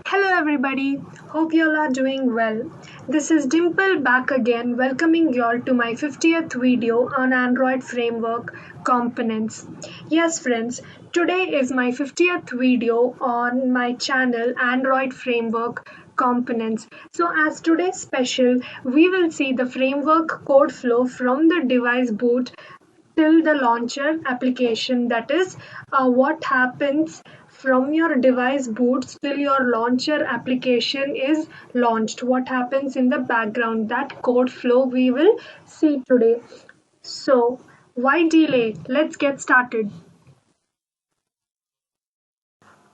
Hello everybody, hope you all are doing well. This is Dimple back again, welcoming you all to my 50th video on Android Framework components. Yes friends, today is my 50th video on my channel Android Framework components. So as today's special, we will see the framework code flow from the device boot till the launcher application, that is what happens from your device boots till your launcher application is launched, what happens in the background, that code flow we will see today. So why delay, let's get started.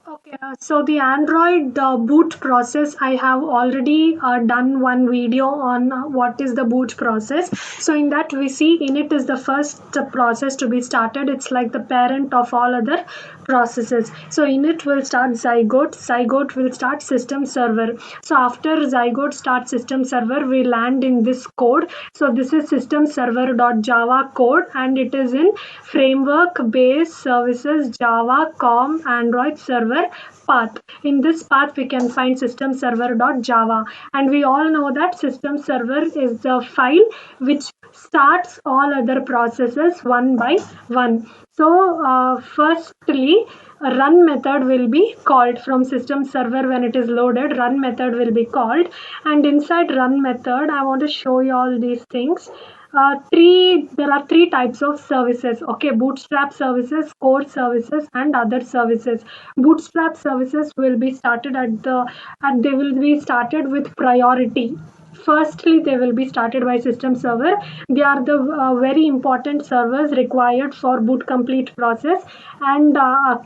Okay, so the Android boot process, I have already done one video on what is the boot process. So in that we see in it is the first process to be started. It's like the parent of all other processes. So in it will start Zygote. Zygote will start system server. So after Zygote starts system server, we land in this code. So this is system server.java code and it is in framework base services Java com Android server path. In this path we can find system server.java, and we all know that system server is the file which starts all other processes one by one. So firstly, a run method will be called from system server. When it is loaded, run method will be called, and inside run method I want to show you all these things. There are three types of services. Okay, bootstrap services, core services, and other services. Bootstrap services will be started and they will be started with priority. Firstly, they will be started by system server. They are the very important servers required for boot complete process, and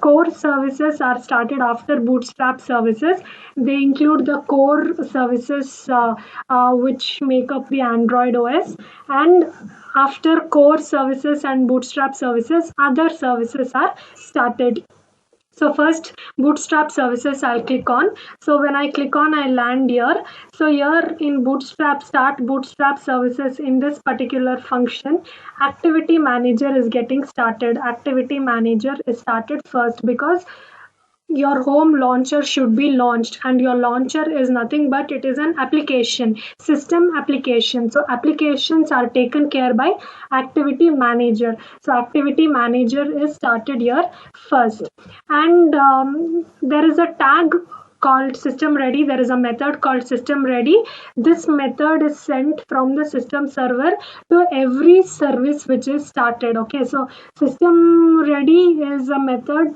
core services are started after bootstrap services. They include the core services which make up the Android OS, and after core services and bootstrap services, other services are started. So first bootstrap services I'll click on. So when I click on, I land here. So here in bootstrap start bootstrap services, in this particular function, activity manager is getting started. Activity manager is started first because your home launcher should be launched, and your launcher is nothing but it is an application, system application. So applications are taken care by activity manager. So activity manager is started here first, and there is a tag called system ready. There is a method called system ready. This method is sent from the system server to every service which is started. Okay, so system ready is a method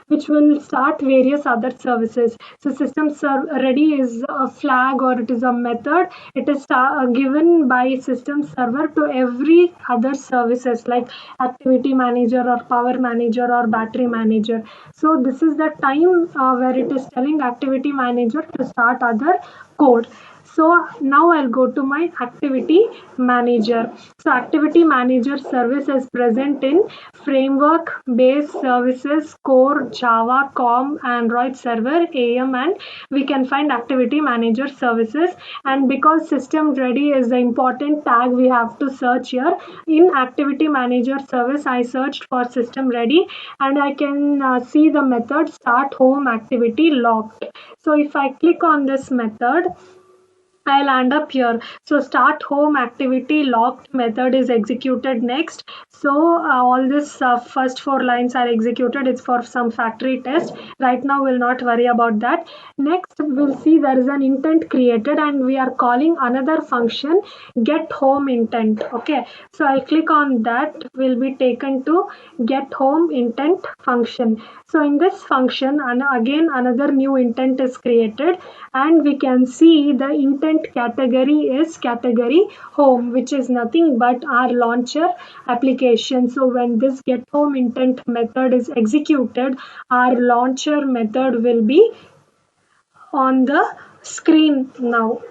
which will start various other services. So system ready is a flag, or it is a method. It is given by system server to every other services like activity manager or power manager or battery manager. So this is the time where it is telling activity manager to start other code. So now I'll go to my activity manager. So activity manager service is present in framework base services core Java com Android server AM, and we can find activity manager services. And because system ready is the important tag, we have to search here. In activity manager service I searched for system ready, and I can see the method start home activity locked. So if I click on this method, I'll end up here. So start home activity locked method is executed next. So all this first four lines are executed. It's for some factory test. Right now we'll not worry about that. Next we'll see there is an intent created, and we are calling another function get home intent. Okay, so I'll click on that. We'll be taken to get home intent function. So in this function, and again another new intent is created, and we can see the intent category is category home, which is nothing but our launcher application. So when this get home intent method is executed, our launcher method will be on the screen now.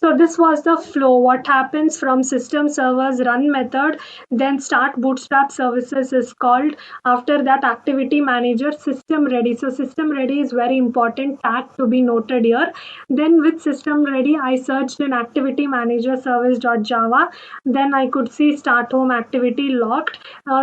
So this was the flow. What happens from system servers run method, then start bootstrap services is called. After that, activity manager, system ready. So system ready is very important tag to be noted here. Then with system ready, I searched in activity manager service.java. Then I could see start home activity locked.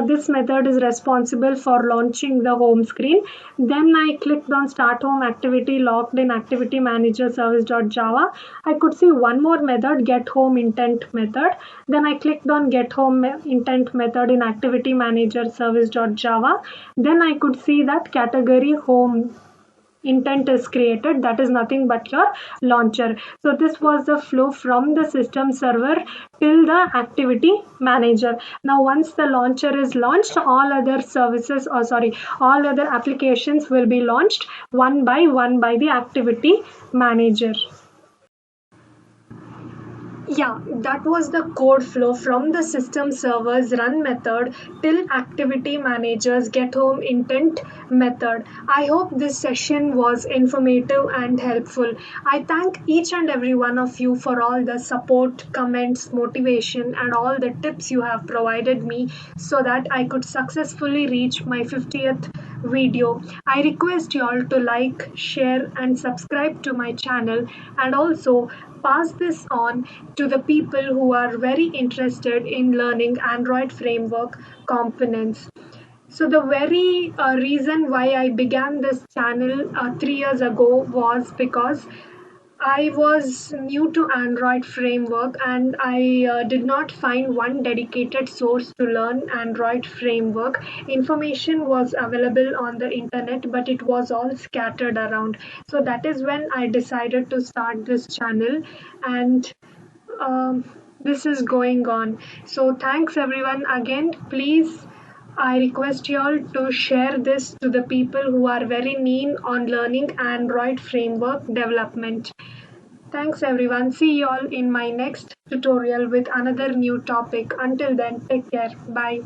This method is responsible for launching the home screen. Then I clicked on start home activity locked in activity manager service.java. I could see one more method, get home intent method. Then I clicked on get home intent method in activity manager service.java. Then I could see that category home intent is created, that is nothing but your launcher. So this was the flow from the system server till the activity manager. Now once the launcher is launched, all other services, or sorry, all other applications will be launched one by one by the activity manager. Yeah, that was the code flow from the system servers run method till activity managers get home intent method. I hope this session was informative and helpful. I thank each and every one of you for all the support, comments, motivation, and all the tips you have provided me so that I could successfully reach my 50th video. I request you all to like, share, and subscribe to my channel, and also pass this on to the people who are very interested in learning Android framework components. So the very reason why I began this channel 3 years ago was because I was new to Android framework and I did not find one dedicated source to learn Android framework. Information was available on the internet, but it was all scattered around. So that is when I decided to start this channel, and um, this is going on. So thanks everyone again. Please, I request you all to share this to the people who are very keen on learning Android framework development. Thanks everyone. See you all in my next tutorial with another new topic. Until then, take care. Bye.